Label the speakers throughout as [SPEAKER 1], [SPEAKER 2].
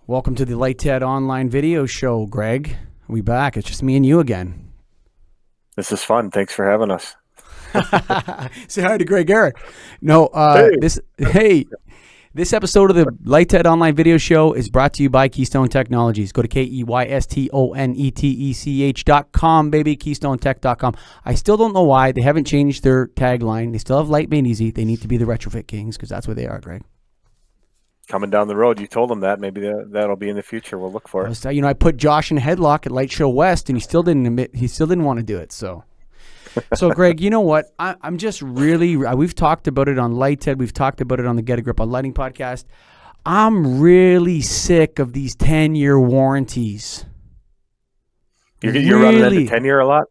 [SPEAKER 1] Welcome to the Light Ted online video show, Greg. We back. It's just me and you again.
[SPEAKER 2] This is fun. Thanks for having us.
[SPEAKER 1] Say hi to Greg Eric. No, this episode of the Light Ted online video show is brought to you by Keystone Technologies. Go to KEYSTONETECH.com, baby, KeystoneTech.com. I still don't know why they haven't changed their tagline. They still have light, made easy. They need to be the retrofit kings because that's where they are, Greg.
[SPEAKER 2] Coming down the road, you told them that. Maybe that'll be in the future. We'll look for it.
[SPEAKER 1] I put Josh in a headlock at Light Show West, and he still didn't admit. He still didn't want to do it. So, Greg, you know what? I'm just really. We've talked about it on Light Ted. We've talked about it on the Get a Grip on Lighting podcast. I'm really sick of these 10-year warranties.
[SPEAKER 2] You're running into 10-year a lot.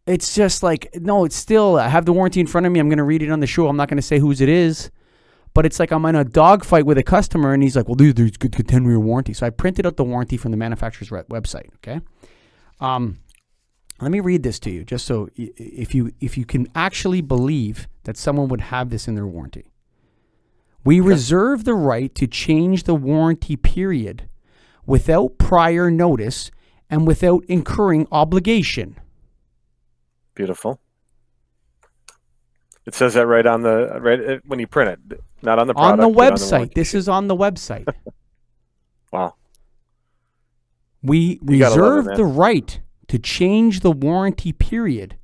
[SPEAKER 1] It's just like it's still. I have the warranty in front of me. I'm going to read it on the show. I'm not going to say whose it is. But it's like I'm in a dogfight with a customer, and he's like, well, there's good 10-year warranty. So I printed out the warranty from the manufacturer's website, okay? Let me read this to you, just so if you can actually believe that someone would have this in their warranty. We reserve the right to change the warranty period without prior notice and without incurring obligation.
[SPEAKER 2] Beautiful. It says that right on the when you print it, not on the product.
[SPEAKER 1] On the website. This is on the website.
[SPEAKER 2] Wow.
[SPEAKER 1] We reserve the right to change the warranty period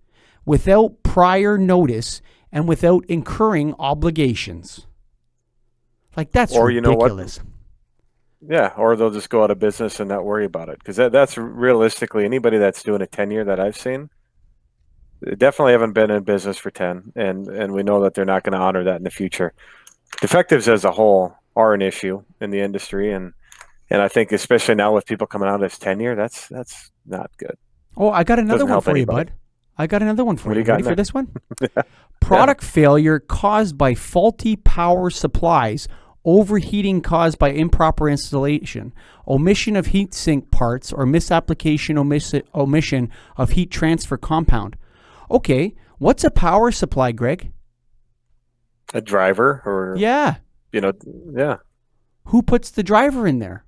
[SPEAKER 1] without prior notice and without incurring obligations. Like, that's ridiculous.
[SPEAKER 2] Yeah, or they'll just go out of business and not worry about it. Because that's realistically, anybody that's doing a 10-year that I've seen, they definitely haven't been in business for 10, and we know that they're not going to honor that in the future. Defectives as a whole are an issue in the industry, and I think especially now with people coming out as 10-year, that's not good.
[SPEAKER 1] Oh, I got another one for you, bud. I got another one for you. Ready for this one? Product failure caused by faulty power supplies, overheating caused by improper installation, omission of heat sink parts, or misapplication, omission of heat transfer compound. Okay, what's a power supply, Greg?
[SPEAKER 2] A driver, or
[SPEAKER 1] yeah. Who puts the driver in there?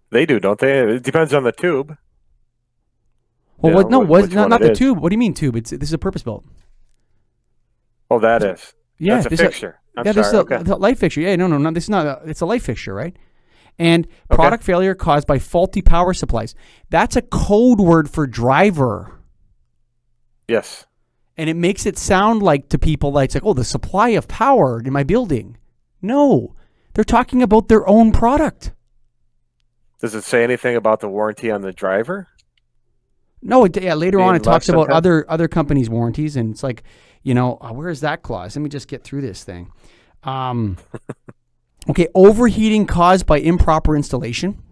[SPEAKER 2] They do, don't they? It depends on the tube.
[SPEAKER 1] Well, not the tube. What do you mean tube? This is a purpose built.
[SPEAKER 2] Oh, that is.
[SPEAKER 1] Yeah,
[SPEAKER 2] that's a fixture.
[SPEAKER 1] This is a light fixture. Yeah, no, this is not. It's a light fixture, right? And product failure caused by faulty power supplies. That's a code word for driver.
[SPEAKER 2] Yes.
[SPEAKER 1] And it makes it sound like to people like, it's like, the supply of power in my building. No, they're talking about their own product.
[SPEAKER 2] Does it say anything about the warranty on the driver?
[SPEAKER 1] No, later on it talks about other companies' warranties, and it's like, where is that clause? Let me just get through this thing. Okay, overheating caused by improper installation.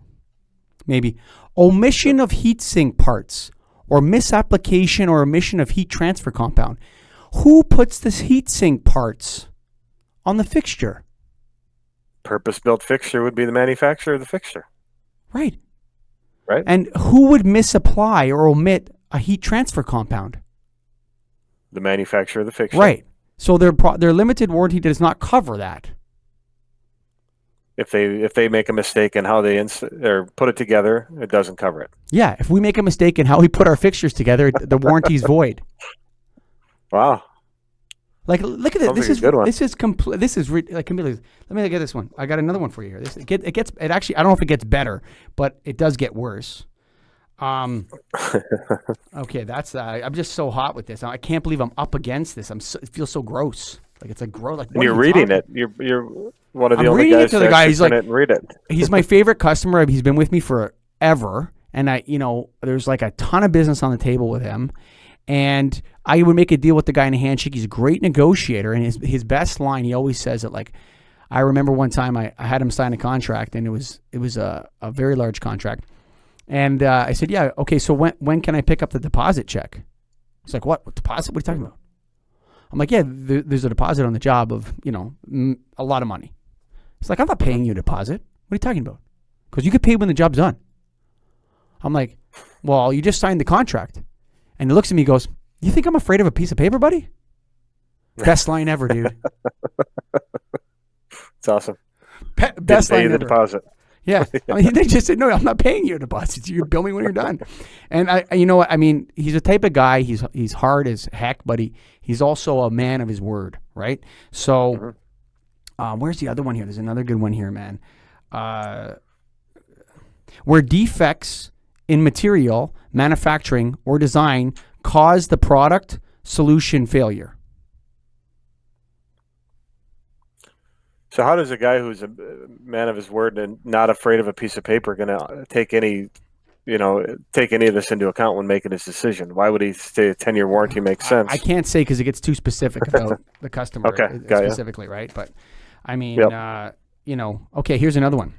[SPEAKER 1] Maybe omission of heat sink parts, or misapplication or omission of heat transfer compound. Who puts this heat sink parts on the fixture?
[SPEAKER 2] Purpose-built fixture would be the manufacturer of the fixture.
[SPEAKER 1] Right.
[SPEAKER 2] Right.
[SPEAKER 1] And who would misapply or omit a heat transfer compound?
[SPEAKER 2] The manufacturer of the fixture.
[SPEAKER 1] Right. So their limited warranty does not cover that.
[SPEAKER 2] If they make a mistake in how they put it together, it doesn't cover it.
[SPEAKER 1] Yeah, if we make a mistake in how we put our fixtures together, the warranty's void.
[SPEAKER 2] Wow.
[SPEAKER 1] Like, look at this.
[SPEAKER 2] This is a good one.
[SPEAKER 1] This is complete. This is like completely. Let me get this one. I got another one for you here. It actually, I don't know if it gets better, but it does get worse. Okay, that's. I'm just so hot with this. I can't believe I'm up against this. It feels so gross. Like, it's like gross. Like,
[SPEAKER 2] and you're reading it. You're one of the only guys
[SPEAKER 1] to the guy. He's like,
[SPEAKER 2] and read it.
[SPEAKER 1] He's my favorite customer. He's been with me forever, and there's like a ton of business on the table with him. And I would make a deal with the guy in a handshake. He's a great negotiator, and his best line, he always says it like, I remember one time I had him sign a contract, and it was a very large contract. And I said, yeah, okay, so when can I pick up the deposit check? He's like, what deposit? What are you talking about? I'm like, yeah, there's a deposit on the job of, a lot of money. He's like, I'm not paying you a deposit. What are you talking about? Because you get paid when the job's done. I'm like, well, you just signed the contract. And he looks at me and goes, you think I'm afraid of a piece of paper, buddy? Best line ever, dude.
[SPEAKER 2] It's awesome.
[SPEAKER 1] Best line ever.
[SPEAKER 2] Deposit.
[SPEAKER 1] Yeah. I mean, they just said, no, I'm not paying you a deposit. You bill me when you're done. And you know what? I mean, he's a type of guy, he's hard as heck, but he's also a man of his word, right? So, where's the other one here? There's another good one here, man. Where defects in material, manufacturing, or design cause the product solution failure.
[SPEAKER 2] So how does a guy who's a man of his word and not afraid of a piece of paper going to take any of this into account when making his decision? Why would he say a 10-year warranty makes sense?
[SPEAKER 1] I can't say because it gets too specific about the customer specifically, right? But I mean, okay, here's another one.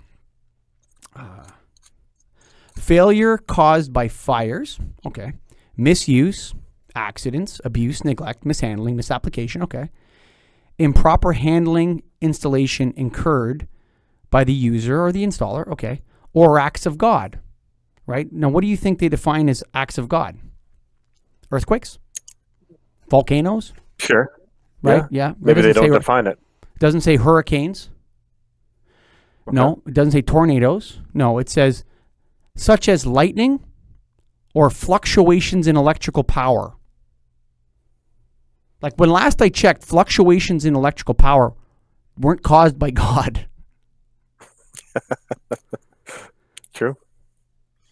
[SPEAKER 1] Failure caused by fires, okay. Misuse, accidents, abuse, neglect, mishandling, misapplication, okay. Improper handling, installation incurred by the user or the installer, okay. Or acts of God, right? Now, what do you think they define as acts of God? Earthquakes? Volcanoes?
[SPEAKER 2] Sure.
[SPEAKER 1] Right? Yeah.
[SPEAKER 2] Maybe they don't define it.
[SPEAKER 1] It doesn't say hurricanes. Okay. No. It doesn't say tornadoes. No, it says such as lightning or fluctuations in electrical power. Like when last I checked, fluctuations in electrical power weren't caused by God.
[SPEAKER 2] True.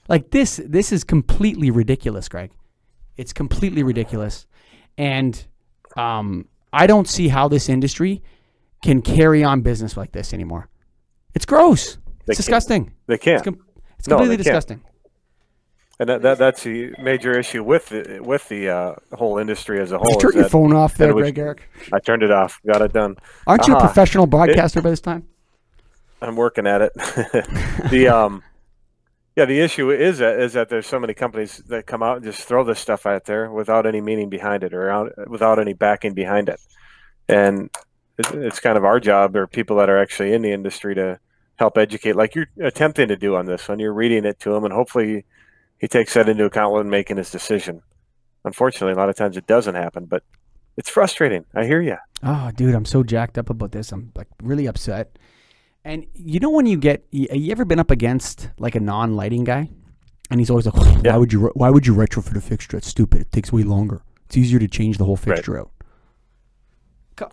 [SPEAKER 1] Like this is completely ridiculous, Greg. It's completely ridiculous. And I don't see how this industry can carry on business like this anymore. It's gross. It's disgusting.
[SPEAKER 2] They can't.
[SPEAKER 1] It's completely disgusting.
[SPEAKER 2] And that's the major issue with the whole industry as a whole.
[SPEAKER 1] Did you turn your phone off there, Greg Eric?
[SPEAKER 2] I turned it off. Got it done.
[SPEAKER 1] Aren't you a professional broadcaster by this time?
[SPEAKER 2] I'm working at it. The issue is that there's so many companies that come out and just throw this stuff out there without any meaning behind it or without any backing behind it. And it's kind of our job, or people that are actually in the industry, to help educate, like you're attempting to do on this one. You're reading it to him, and hopefully he takes that into account when making his decision. Unfortunately, a lot of times it doesn't happen, but it's frustrating. I hear you.
[SPEAKER 1] Oh, dude, I'm so jacked up about this. I'm like really upset. And you know when you ever been up against like a non-lighting guy, and he's always like, why would you retrofit a fixture? It's stupid. It takes way longer. It's easier to change the whole fixture out.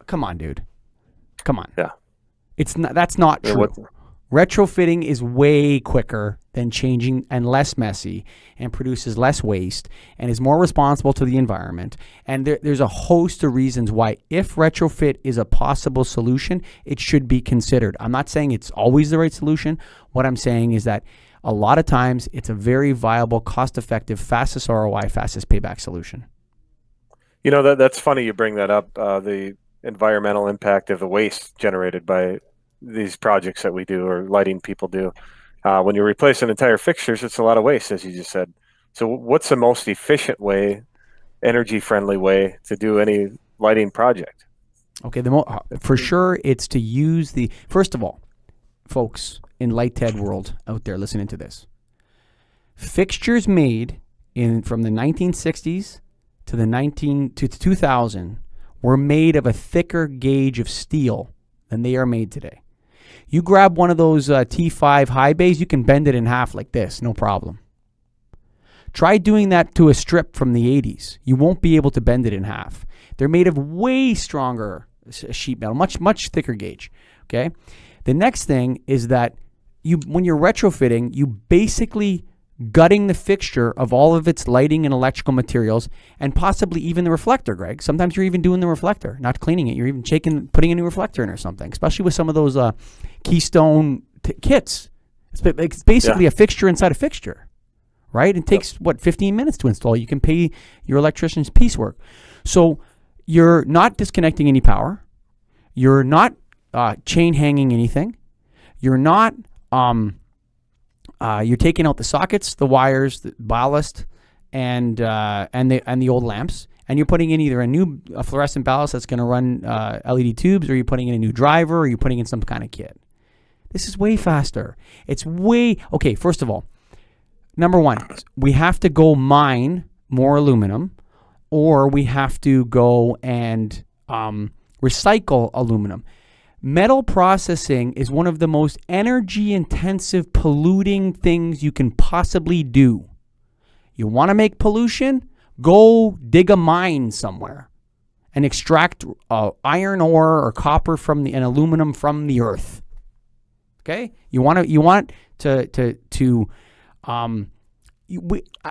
[SPEAKER 1] Come on, dude. Come on.
[SPEAKER 2] Yeah.
[SPEAKER 1] That's not true. Retrofitting is way quicker than changing and less messy and produces less waste and is more responsible to the environment. And there's a host of reasons why, if retrofit is a possible solution, it should be considered. I'm not saying it's always the right solution. What I'm saying is that a lot of times it's a very viable, cost-effective, fastest ROI, fastest payback solution.
[SPEAKER 2] You know, that's funny you bring that up, the environmental impact of the waste generated by these projects that we do, or lighting people do. When you replace an entire fixtures, it's a lot of waste, as you just said. So what's the most efficient way, energy-friendly way to do any lighting project?
[SPEAKER 1] Okay, for sure, it's to use first of all, folks in Light Ted world out there listening to this, fixtures made from the 1960s to 2000 were made of a thicker gauge of steel than they are made today. You grab one of those T5 high bays, you can bend it in half like this, no problem. Try doing that to a strip from the 80s. You won't be able to bend it in half. They're made of way stronger sheet metal, much thicker gauge. Okay. The next thing is that when you're retrofitting, you basically gutting the fixture of all of its lighting and electrical materials, and possibly even the reflector, Greg. Sometimes you're even doing the reflector, not cleaning it. You're even putting a new reflector in or something, especially with some of those Keystone kits. It's basically a fixture inside a fixture, right? It takes, 15 minutes to install. You can pay your electrician's piecework. So you're not disconnecting any power. You're not chain hanging anything. You're not... you're taking out the sockets, the wires, the ballast, and the old lamps, and you're putting in either a fluorescent ballast that's going to run LED tubes, or you're putting in a new driver, or you're putting in some kind of kit. This is way faster. It's okay. First of all, number one, we have to go mine more aluminum, or we have to go and recycle aluminum. Metal processing is one of the most energy intensive, polluting things you can possibly do. You want to make pollution? Go dig a mine somewhere and extract iron ore or copper and aluminum from the earth. Okay? I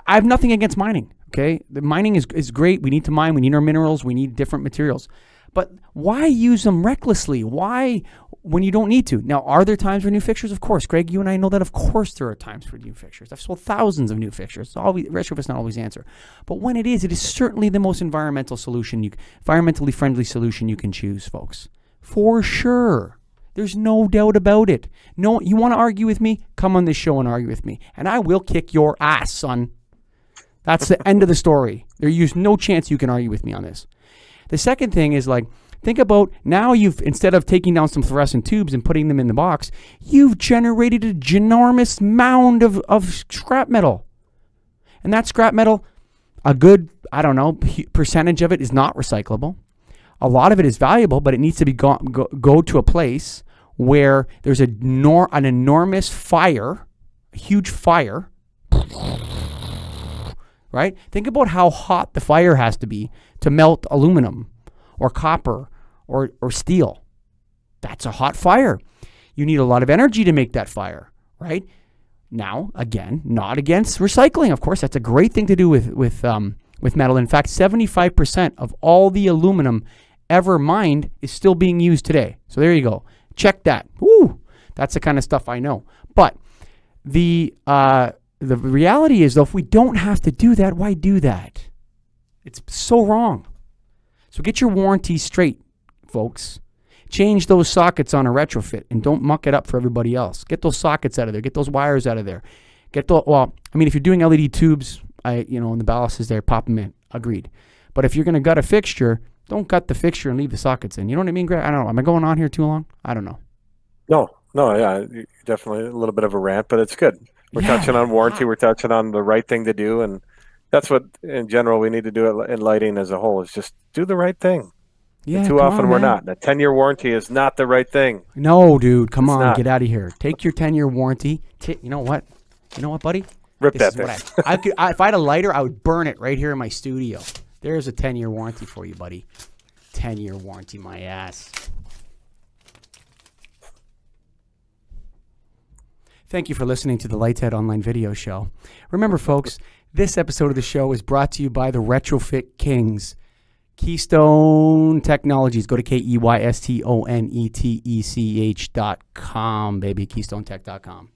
[SPEAKER 1] have nothing against mining. Okay? The mining is great. We need to mine. We need our minerals. We need different materials. But why use them recklessly? Why when you don't need to? Now, are there times for new fixtures? Of course. Greg, you and I know that of course there are times for new fixtures. I've sold thousands of new fixtures. Retrofit's not always the answer. But when it is certainly the most environmentally friendly solution you can choose, folks. For sure. There's no doubt about it. No, you want to argue with me? Come on this show and argue with me. And I will kick your ass, son. That's the end of the story. There's no chance you can argue with me on this. The second thing is think about now instead of taking down some fluorescent tubes and putting them in the box, you've generated a ginormous mound of scrap metal. And that scrap metal, a good, percentage of it is not recyclable. A lot of it is valuable, but it needs to be go to a place where there's an enormous fire, a huge fire, right? Think about how hot the fire has to be to melt aluminum or copper or steel. That's a hot fire. You need a lot of energy to make that fire, right? Now, again, not against recycling. Of course, that's a great thing to do with metal. In fact, 75% of all the aluminum ever mined is still being used today. So there you go. Check that. Woo! That's the kind of stuff I know. But the reality is, though, if we don't have to do that, why do that? It's so wrong. So get your warranties straight, folks. Change those sockets on a retrofit and don't muck it up for everybody else. Get those sockets out of there. Get those wires out of there. If you're doing LED tubes, and the ballast is there, pop them in. Agreed. But if you're going to gut a fixture, don't gut the fixture and leave the sockets in. You know what I mean, Greg? I don't know. Am I going on here too long? I don't know.
[SPEAKER 2] No, yeah, definitely a little bit of a rant, but it's good. We're touching on warranty. We're touching on the right thing to do, and that's what, in general, we need to do in lighting as a whole, is just do the right thing. Yeah, too often we're not. And a 10-year warranty is not the right thing.
[SPEAKER 1] No, dude, come on, get out of here. Take your 10-year warranty. You know what? You know what, buddy?
[SPEAKER 2] Rip that thing.
[SPEAKER 1] If I had a lighter, I would burn it right here in my studio. There's a 10-year warranty for you, buddy. 10-year warranty, my ass. Thank you for listening to the Lighthead Online Video Show. Remember, folks, this episode of the show is brought to you by the Retrofit Kings. Keystone Technologies. Go to KEYSTONETECH.com, baby. KeystoneTech.com.